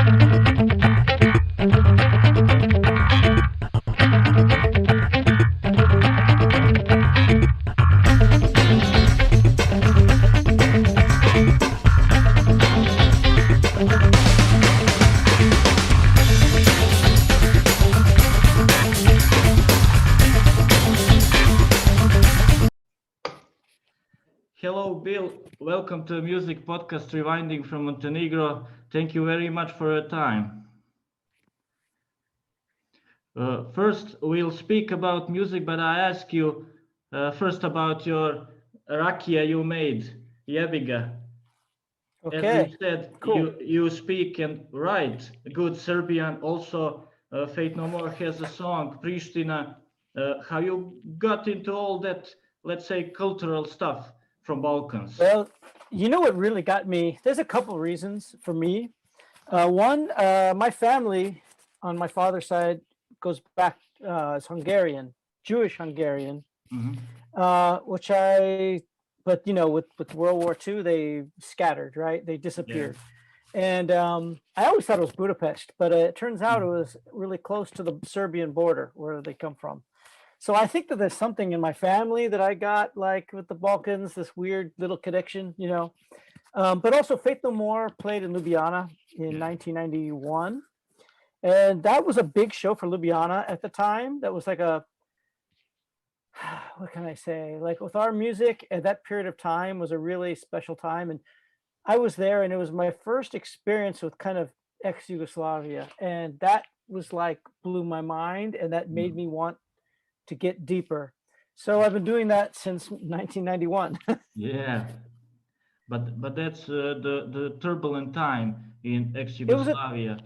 Hello, Bill. Welcome to Music Podcast Rewinding from Montenegro. Thank you very much for your time. First, we'll speak about music, but I ask you first about your rakia you made, Yebiga. Okay, as you said, cool. you speak and write good Serbian. Also, Fate No More has a song, Pristina. How you got into all that, let's say, cultural stuff from Balkans? Well, you know what really got me? There's a couple reasons for me. One, my family on my father's side goes back, it's Hungarian, Jewish Hungarian, which but you know, with World War II, they scattered, right? They disappeared. Yeah. And I always thought it was Budapest, but it turns out it was really close to the Serbian border where they come from. So I think that there's something in my family that I got, like with the Balkans, this weird little connection, you know. But also Faith No More played in Ljubljana in 1991. And that was a big show for Ljubljana at the time. That was like a, what can I say? Like with our music at that period of time was a really special time. And I was there, and it was my first experience with kind of ex-Yugoslavia. And that was like, blew my mind, and that made me want to get deeper. So I've been doing that since 1991. Yeah, but that's the turbulent time in ex-Yugoslavia.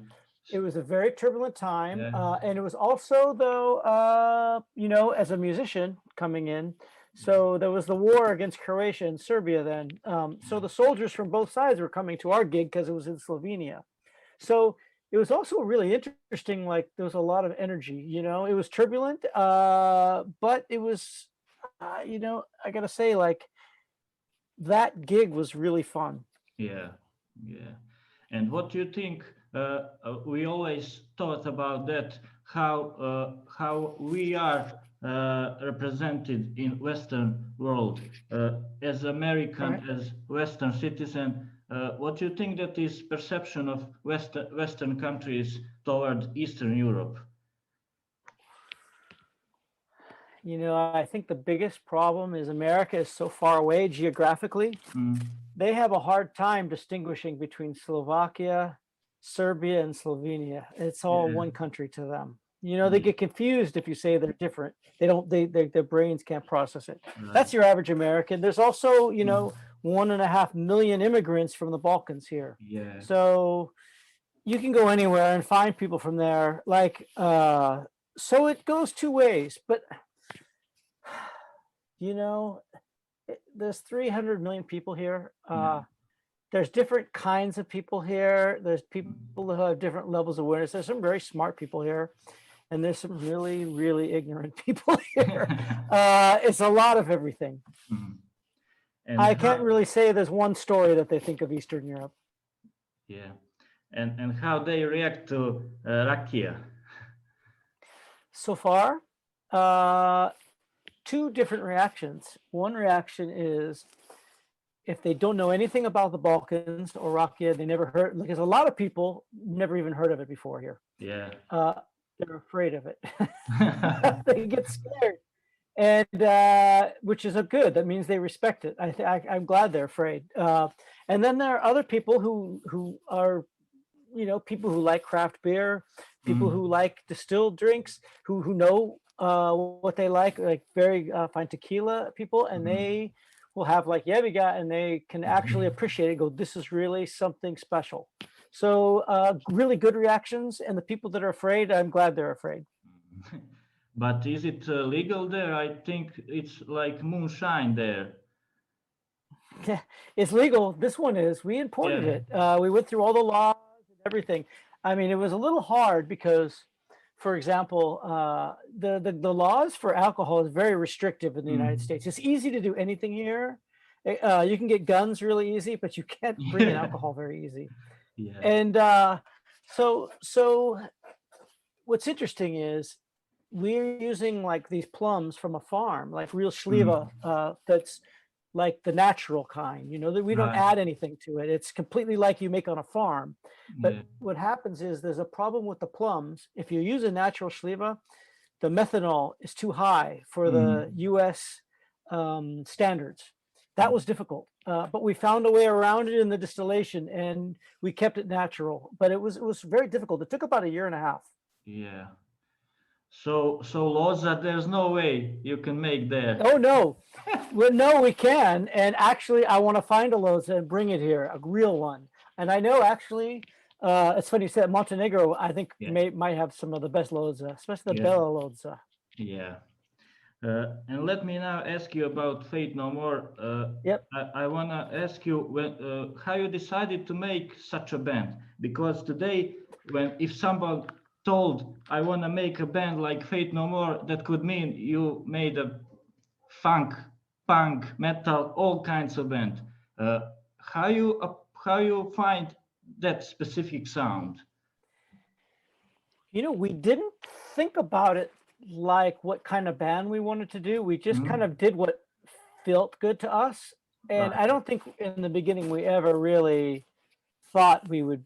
It was a very turbulent time, and it was also, though, you know, as a musician coming in, so there was the war against Croatia and Serbia then. So the soldiers from both sides were coming to our gig because it was in Slovenia. So it was also really interesting, like there was a lot of energy, you know, it was turbulent, but it was, you know, I gotta say, like, that gig was really fun. Yeah, yeah. And what do you think? We always thought about that, how we are represented in Western world as American, right, as Western citizen. What do you think that is perception of Western countries toward Eastern Europe? You know, I think the biggest problem is America is so far away geographically. They have a hard time distinguishing between Slovakia, Serbia, and Slovenia. It's all one country to them. You know, they get confused if you say they're different. They don't, their brains can't process it. Right. That's your average American. There's also, you know, 1.5 million immigrants from the Balkans here. Yeah. So you can go anywhere and find people from there. Like, so it goes two ways, but you know, there's 300 million people here. There's different kinds of people here. There's people who have different levels of awareness. There's some very smart people here, and there's some really, really ignorant people here. It's a lot of everything. And I can't really say there's one story that they think of Eastern Europe. Yeah, and how they react to rakia? So far, two different reactions. One reaction is, if they don't know anything about the Balkans or rakia, they never heard, because a lot of people never even heard of it before here. Yeah. They're afraid of it. They get scared. And which is a good, that means they respect it. I'm glad they're afraid. And then there are other people who are, you know, people who like craft beer, people who like distilled drinks, who know what they like very fine tequila people, and they will have like Yebiga, and they can actually appreciate it, go, this is really something special. So really good reactions, and the people that are afraid, I'm glad they're afraid. But is it legal there? I think it's like moonshine there. Yeah, it's legal. This one is. We imported it. We went through all the laws and everything. I mean, it was a little hard because, for example, the laws for alcohol is very restrictive in the United States. It's easy to do anything here. You can get guns really easy, but you can't bring in alcohol very easy. Yeah. And So what's interesting is we're using like these plums from a farm, like real Schlieve, that's like the natural kind, you know, that we don't Right. add anything to it. It's completely like you make on a farm. But Yeah. what happens is there's a problem with the plums. If you use a natural Schlieve, the methanol is too high for the US standards. That was difficult, but we found a way around it in the distillation, and we kept it natural. But it was very difficult. It took about 1.5 years. Yeah. So Loza, there's no way you can make there. Oh no, well, no, we can. And actually, I want to find a Loza and bring it here, a real one. And I know actually, it's funny you said Montenegro. I think might have some of the best Loza, especially the Bella Loza. Yeah. And let me now ask you about Fate No More. Yep. I want to ask you how you decided to make such a band, because today, if someone told I want to make a band like Fate No More, that could mean you made a funk, punk, metal, all kinds of band. How you find that specific sound? You know, we didn't think about it like what kind of band we wanted to do. We just kind of did what felt good to us. And I don't think in the beginning we ever really thought we would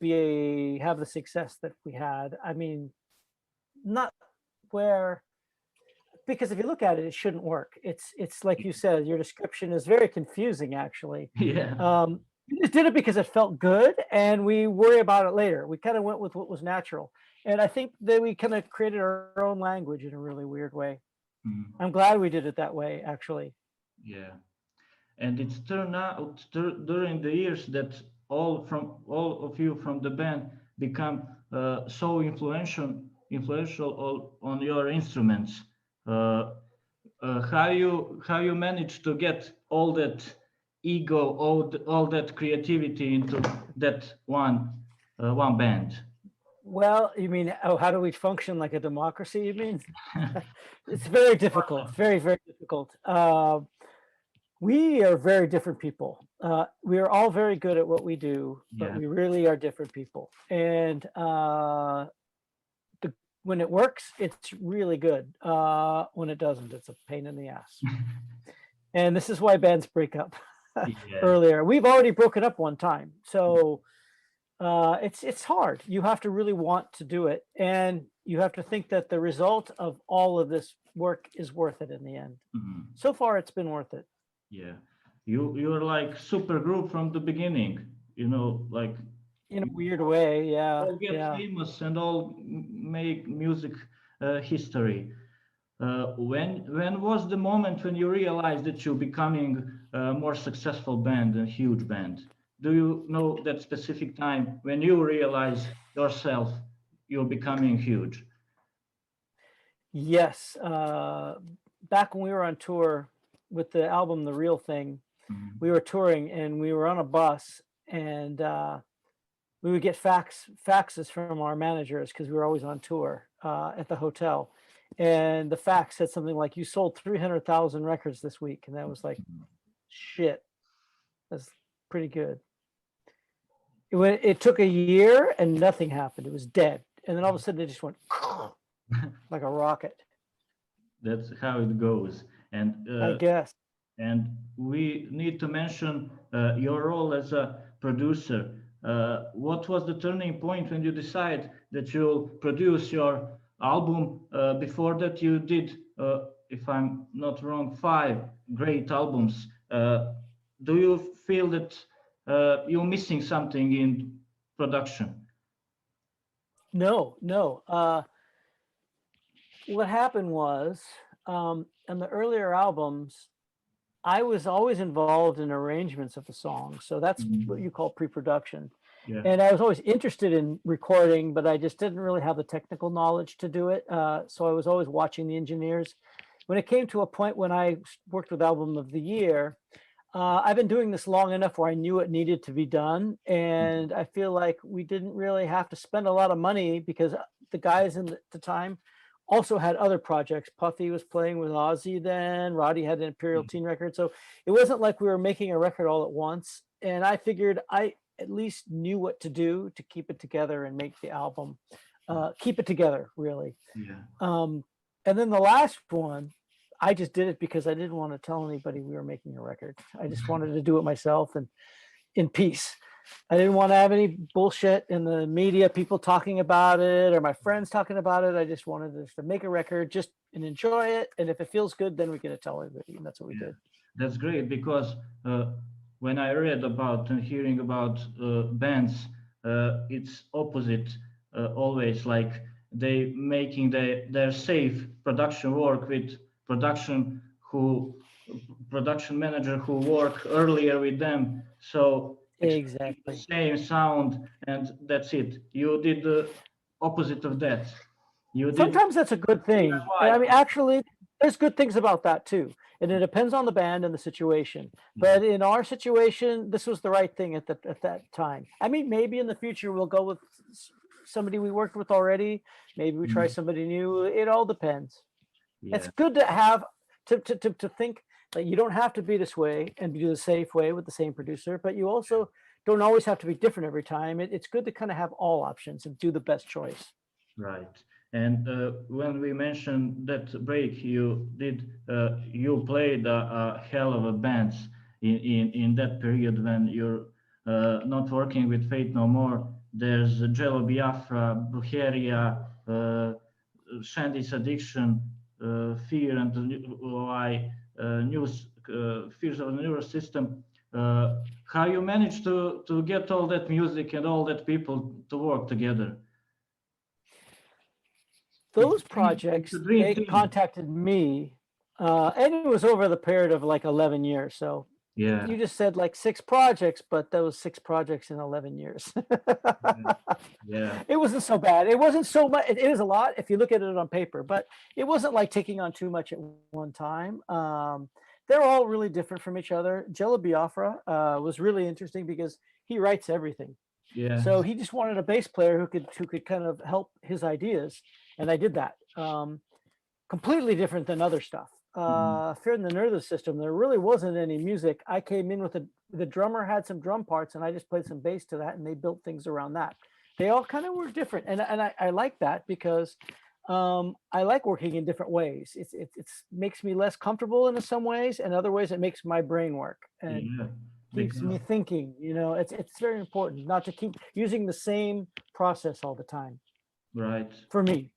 have the success that we had. I mean, not where, because if you look at it, it shouldn't work. It's like you said, your description is very confusing, actually. Yeah. We just did it because it felt good, and we worry about it later. We kind of went with what was natural. And I think that we kind of created our own language in a really weird way. I'm glad we did it that way, actually. Yeah. And it's turned out during the years that all of you from the band become so influential on your instruments. How you manage to get all that ego, all that creativity into that one band? Well, you mean, how do we function like a democracy, you mean? It's very difficult, very, very difficult. We are very different people. We are all very good at what we do, but we really are different people. And when it works, it's really good. When it doesn't, it's a pain in the ass. And this is why bands break up earlier. We've already broken up one time. So it's hard. You have to really want to do it. And you have to think that the result of all of this work is worth it in the end. So far, it's been worth it. Yeah. You're like super group from the beginning, you know, like in a weird way. Yeah. All get famous and all make music history. When was the moment when you realized that you're becoming a more successful band, a huge band? Do you know that specific time when you realize yourself you're becoming huge? Yes. Back when we were on tour with the album The Real Thing, we were touring and we were on a bus, and we would get faxes from our managers because we were always on tour at the hotel. And the fax said something like, "You sold 300,000 records this week." And that was like, shit, that's pretty good. It took a year and nothing happened. It was dead. And then all of a sudden it just went like a rocket. That's how it goes. And I guess. And we need to mention your role as a producer. What was the turning point when you decide that you'll produce your album? Before that, you did, if I'm not wrong, 5 great albums. Do you feel that you're missing something in production? No. What happened was, in the earlier albums, I was always involved in arrangements of the songs. So that's what you call pre-production. Yeah. And I was always interested in recording, but I just didn't really have the technical knowledge to do it. So I was always watching the engineers. When it came to a point when I worked with Album of the Year, I've been doing this long enough where I knew it needed to be done. And I feel like we didn't really have to spend a lot of money because the guys at the time also had other projects. Puffy was playing with Ozzy then, Roddy had an Imperial Teen record. So it wasn't like we were making a record all at once. And I figured at least knew what to do to keep it together and make the album, keep it together, really. Yeah. And then the last one, I just did it because I didn't want to tell anybody we were making a record. I just wanted to do it myself and in peace. I didn't want to have any bullshit in the media, people talking about it or my friends talking about it. I just wanted to make a record just and enjoy it. And if it feels good, then we're going to tell everybody. And that's what we did. That's great, because when I read about and hearing about bands, it's opposite always, like they making their safe production work with production manager who work earlier with them. So exactly the same sound, and that's it. You did the opposite of that. Sometimes that's a good thing. I mean, actually, there's good things about that too. And it depends on the band and the situation. But in our situation, this was the right thing at that time. I mean, maybe in the future we'll go with somebody we worked with already. Maybe we try somebody new. It all depends. Yeah. It's good to have to think that you don't have to be this way and do the safe way with the same producer, but you also don't always have to be different every time. It's good to kind of have all options and do the best choice. Right. And when we mentioned that break, you played a hell of a bands in that period when you're not working with Fate No More. There's Jello Biafra, Brujeria, Shandy's Addiction, Fear and Fears of the Nervous System. How you managed to get all that music and all that people to work together? Those projects, they contacted me, and it was over the period of like 11 years. So yeah, you just said like 6 projects, but that was 6 projects in 11 years. Yeah, it wasn't so bad. It wasn't so much. It is a lot if you look at it on paper, but it wasn't like taking on too much at one time. They're all really different from each other. Jello Biafra was really interesting because he writes everything. Yeah. So he just wanted a bass player who could kind of help his ideas, and I did that. Completely different than other stuff. Fear in the Nervous System, there really wasn't any music. I came in with the drummer had some drum parts, and I just played some bass to that, and they built things around that. They all kind of were different, and I like that because I like working in different ways. It makes me less comfortable in some ways, and other ways it makes my brain work. And keeps me thinking, you know, it's very important not to keep using the same process all the time. Right. For me.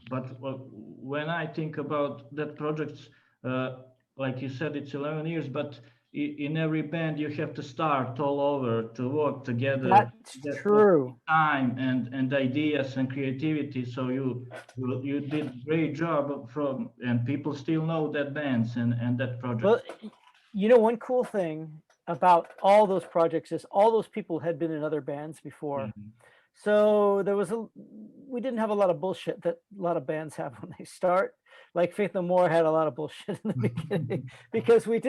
But when I think about that project, like you said, it's 11 years, but in every band you have to start all over to work together. That's true. Time and ideas and creativity. So you did a great job and people still know that bands and that project. Well, you know, one cool thing about all those projects is all those people had been in other bands before. So we didn't have a lot of bullshit that a lot of bands have when they start. Like Faith No More had a lot of bullshit in the beginning because we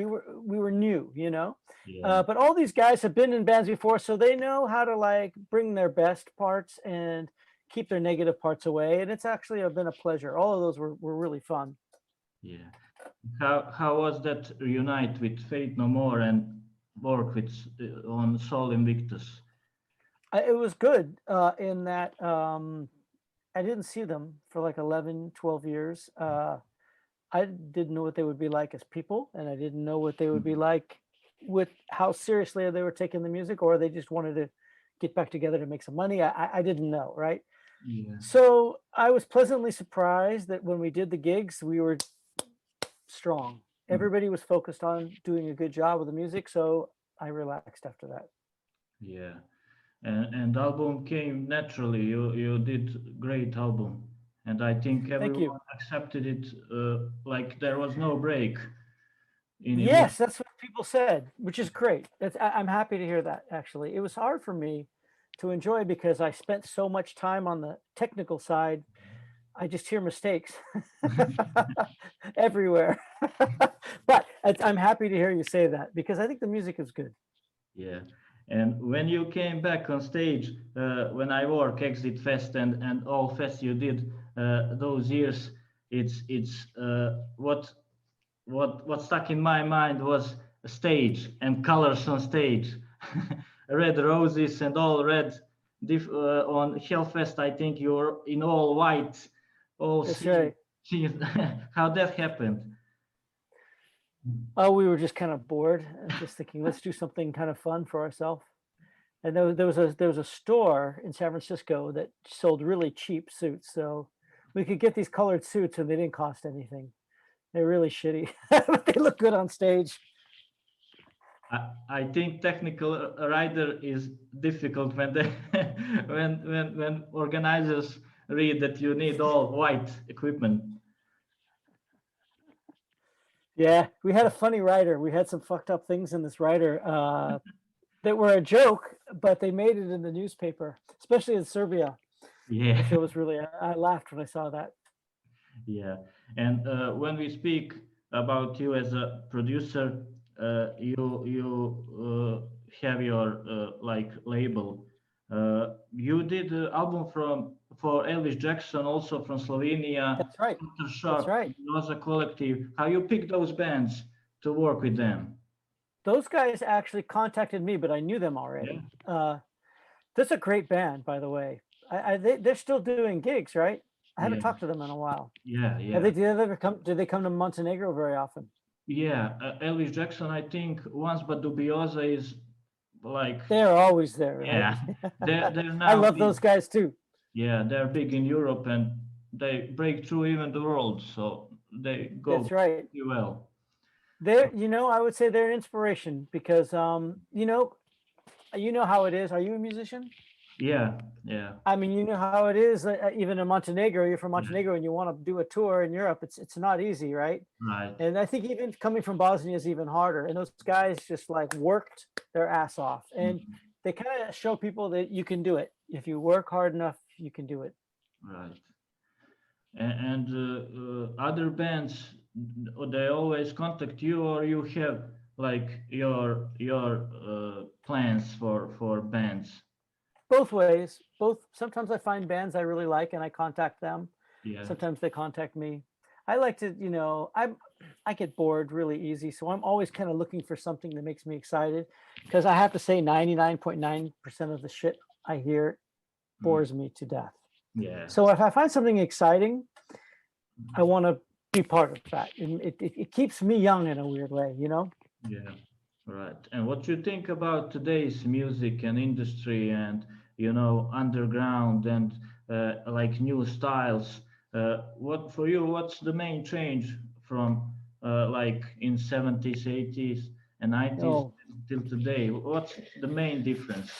were new, you know. Yeah. But all these guys have been in bands before, so they know how to like bring their best parts and keep their negative parts away. And it's actually been a pleasure. All of those were really fun. Yeah. How was that reunite with Fate No More and work with on Sol Invictus? It was good in that I didn't see them for like 11, 12 years. I didn't know what they would be like as people, and I didn't know what they would be like with how seriously they were taking the music, or they just wanted to get back together to make some money. I didn't know, right? Yeah. So I was pleasantly surprised that when we did the gigs, we were strong. Everybody was focused on doing a good job with the music, so I relaxed after that. Yeah. And the album came naturally. You did great album, and I think everyone accepted it like there was no break. Yes, that's what people said, which is great. I'm happy to hear that. Actually, it was hard for me to enjoy because I spent so much time on the technical side. I just hear mistakes everywhere. But I'm happy to hear you say that because I think the music is good. Yeah. And when you came back on stage, when I work Exit Fest and all fests you did those years, it's what stuck in my mind was a stage and colors on stage. red roses and all red. On Hellfest, I think you're in all white. All That's right. How that happened? Oh, we were just kind of bored and just thinking, let's do something kind of fun for ourselves. And there was a store in San Francisco that sold really cheap suits, so we could get these colored suits and they didn't cost anything. They're really shitty, but they look good on stage. I think technical writer is difficult when they when organizers read that you need all white equipment. Yeah, we had a funny writer. We had some fucked up things in this writer that were a joke, but they made it in the newspaper, especially in Serbia. Yeah, Which it was really. I laughed when I saw that. Yeah, and when we speak about you as a producer, you have your like label. You did an album for Elvis Jackson, also from Slovenia. That's right. Kultur Shock. That's right. It was a collective. How you picked those bands to work with them? Those guys actually contacted me, but I knew them already. Yeah. That's a great band, by the way. They're still doing gigs, right? I haven't Yeah. talked to them in a while. Yeah, yeah. Did they ever come? Did they come to Montenegro very often? Yeah, Elvis Jackson, I think once, but Dubiosa is like. They're always there. Right? Yeah, they're now. I love big. those guys too. Yeah, they're big in Europe and they break through even the world, so they go That's right. pretty well. They're, I would say they're an inspiration because, you know how it is. Are you a musician? Yeah, yeah. I mean, you know how it is. Even in Montenegro, you're from Montenegro, and you want to do a tour in Europe. It's not easy, right? Right. And I think even coming from Bosnia is even harder. And those guys just like worked their ass off, and they kind of show people that you can do it. If you work hard enough, you can do it. Right. And other bands, they always contact you, or you have like your plans for bands? Both ways. Both. Sometimes I find bands I really like and I contact them. Yeah. Sometimes they contact me. I like to, I get bored really easy. So I'm always kind of looking for something that makes me excited, because I have to say 99.9% of the shit I hear bores me to death. Yeah. So if I find something exciting, I want to be part of that. It keeps me young in a weird way, Yeah. Right. And what you think about today's music and industry and, underground and like new styles? What for you, what's the main change from like in 70s, 80s and 90s till today? What's the main difference?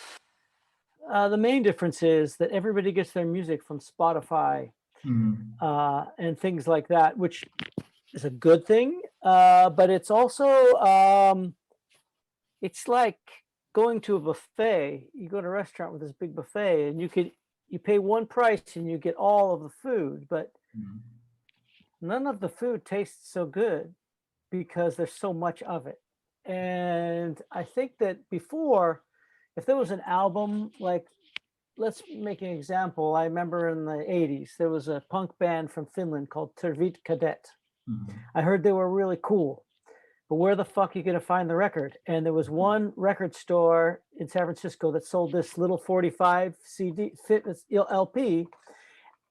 The main difference is that everybody gets their music from Spotify and things like that, which is a good thing. But it's also, it's like going to a buffet. You go to a restaurant with this big buffet and you pay one price and you get all of the food, but none of the food tastes so good because there's so much of it. And I think that before, if there was an album, like, let's make an example. I remember in the 80s, there was a punk band from Finland called Tervit Cadet. I heard they were really cool, but where the fuck are you going to find the record? And there was one record store in San Francisco that sold this little 45 CD fitness LP.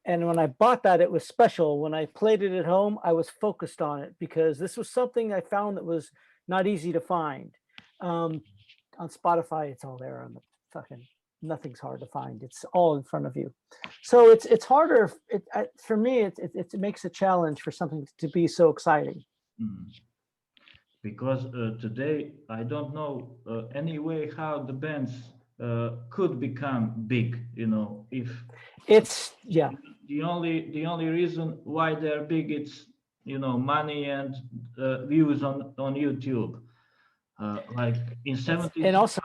And when I bought that, it was special. When I played it at home, I was focused on it because this was something I found that was not easy to find. On Spotify, it's all there on the fucking, nothing's hard to find. It's all in front of you. So it's harder. For me, it makes a challenge for something to be so exciting. Because today, I don't know any way how the bands could become big, if it's, yeah. The only reason why they're big, it's, money and views on YouTube. Like in 70s, and also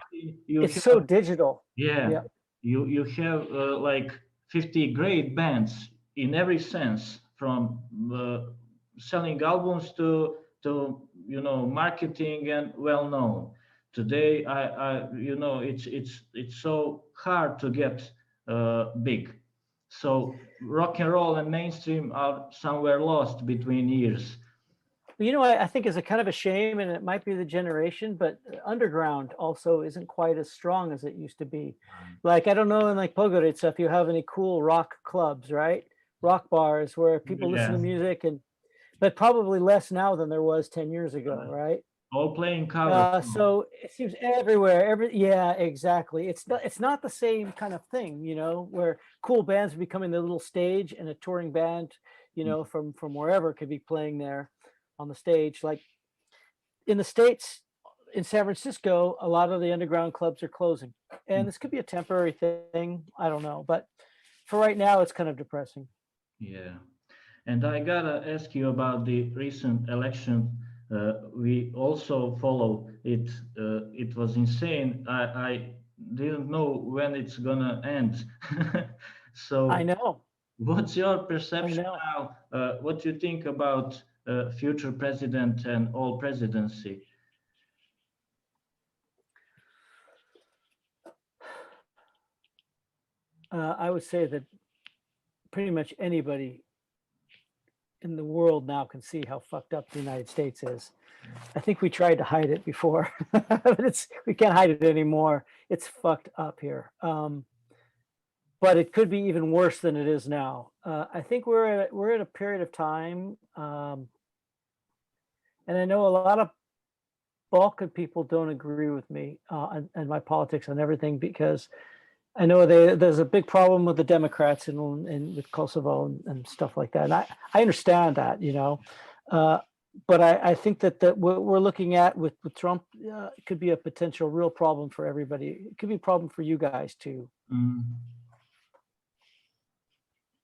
it's so digital. Yeah. You have like 50 great bands in every sense, from selling albums to marketing and well known. Today, it's so hard to get big. So rock and roll and mainstream are somewhere lost between years. You know, I think is a kind of a shame, and it might be the generation, but underground also isn't quite as strong as it used to be. Like, I don't know, in like Podgorica, if you have any cool rock clubs, right? Rock bars where people listen to Yeah. music, but probably less now than there was 10 years ago, right? All playing covers. So it seems everywhere. Yeah, exactly. It's not the same kind of thing, you know, where cool bands are becoming the little stage, and a touring band, you know, from wherever could be playing there on the stage. Like in the States, in San Francisco, a lot of the underground clubs are closing, and this could be a temporary thing. I don't know, but for right now, it's kind of depressing. Yeah. And I gotta ask you about the recent election. We also follow it. It was insane. I didn't know when it's gonna end. So I know. what's your perception know. now? What do you think about future president and all presidency? I would say that pretty much anybody in the world now can see how fucked up the United States is. I think we tried to hide it before, but we can't hide it anymore. It's fucked up here. But it could be even worse than it is now. I think we're at a period of time, and I know a lot of Balkan people don't agree with me and my politics and everything, because I know there's a big problem with the Democrats and with Kosovo and stuff like that. And I understand that, you know, but I think that what we're looking at with Trump could be a potential real problem for everybody. It could be a problem for you guys too.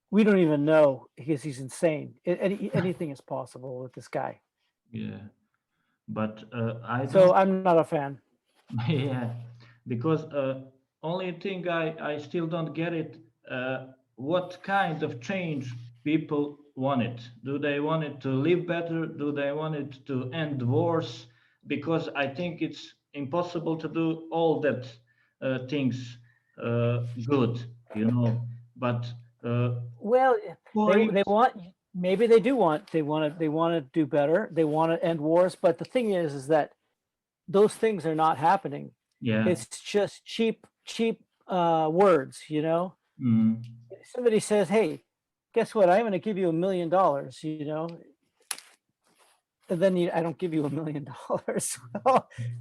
We don't even know, because he's insane. Anything is possible with this guy. Yeah, but I'm not a fan. Yeah, because only thing I still don't get it, what kind of change people want it. Do they want it to live better? Do they want it to end wars? Because I think it's impossible to do all that things good, you know. But well, they want, maybe they want to do better. They want to end wars. But the thing is that those things are not happening. Yeah, it's just cheap words, you know. Somebody says, hey, guess what, I'm going to give you $1 million, you know, and then I don't give you $1 million.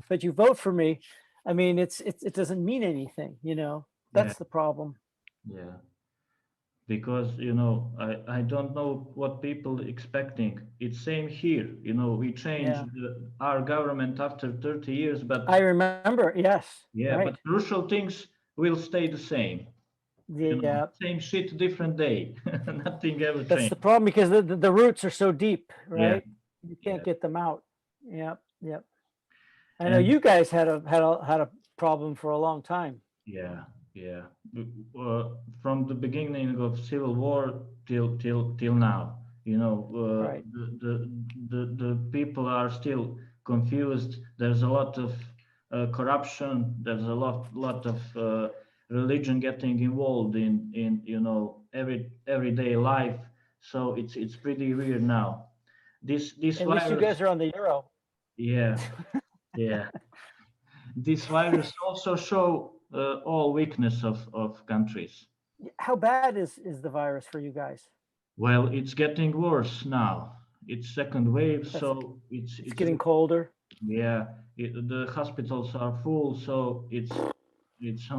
But you vote for me. I mean, it doesn't mean anything, you know. That's the problem. Yeah, because, you know, I don't know what people expecting. It's same here, you know. We changed our government after 30 years, but I remember, yes. Yeah, right. But crucial things will stay the same. Yeah, you know, same shit, different day. Nothing ever that's changed. the problem, because the roots are so deep, right? You can't get them out. Yep. I know you guys had a problem for a long time. Yeah. From the beginning of Civil War till now, you know, right. the people are still confused. There's a lot of corruption. There's a lot of religion getting involved in you know, everyday life. So it's pretty weird now. This At virus, least you guys are on the euro. Yeah. This virus also show all weakness of countries. How bad is the virus for you guys? Well, it's getting worse now. It's second wave, so it's getting colder. Yeah, the hospitals are full, so it's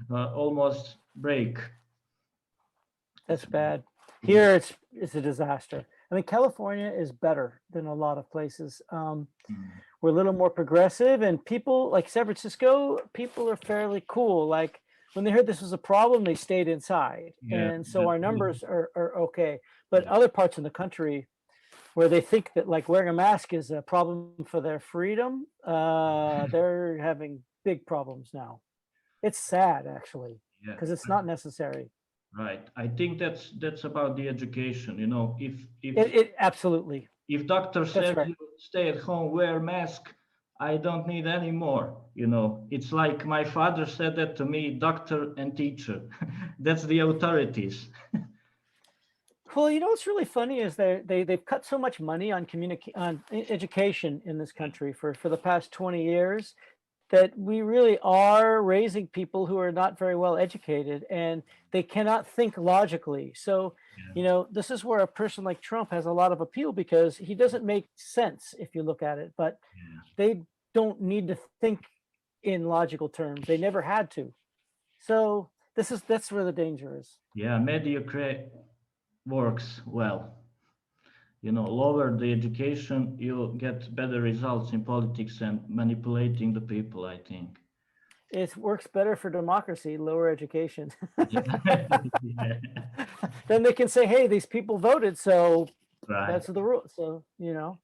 almost break. That's bad. Here it's a disaster. I mean, California is better than a lot of places. We're a little more progressive, and people like San Francisco, people are fairly cool. Like when they heard this was a problem, they stayed inside. And so our numbers are okay. But other parts of the country where they think that like wearing a mask is a problem for their freedom, they're having big problems now. It's sad, actually, because it's not necessary. Right. I think that's about the education. You know, if it absolutely. If doctor says you stay at home, wear mask, I don't need any more. You know, it's like my father said that to me, doctor and teacher. That's the authorities. Well, you know what's really funny is they've cut so much money on education in this country for the past 20 years that we really are raising people who are not very well educated and they cannot think logically. So, you know, this is where a person like Trump has a lot of appeal because he doesn't make sense if you look at it, but they don't need to think in logical terms. They never had to. So that's where the danger is. Yeah, mediocre works well. You know, lower the education, you'll get better results in politics and manipulating the people, I think. It works better for democracy, lower education. Yeah. Then they can say, hey, these people voted, so Right. that's the rule. So, you know.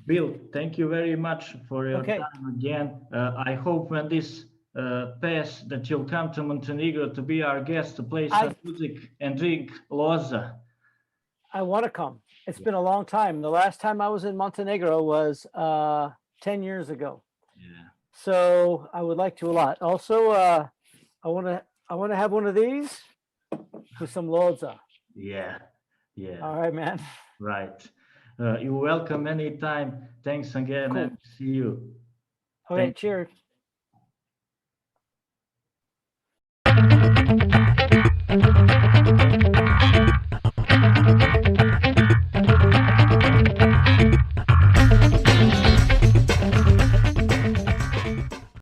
Bill, thank you very much for your Okay. time again. I hope when this pass that you'll come to Montenegro to be our guest to play some music and drink loza. I want to come. It's been a long time. The last time I was in Montenegro was 10 years ago. Yeah. So I would like to a lot. Also, I want to have one of these with some loza. Yeah. Yeah. All right, man. Right. You're welcome anytime. Thanks again, Cool. and see you. Okay, Thank you. cheers.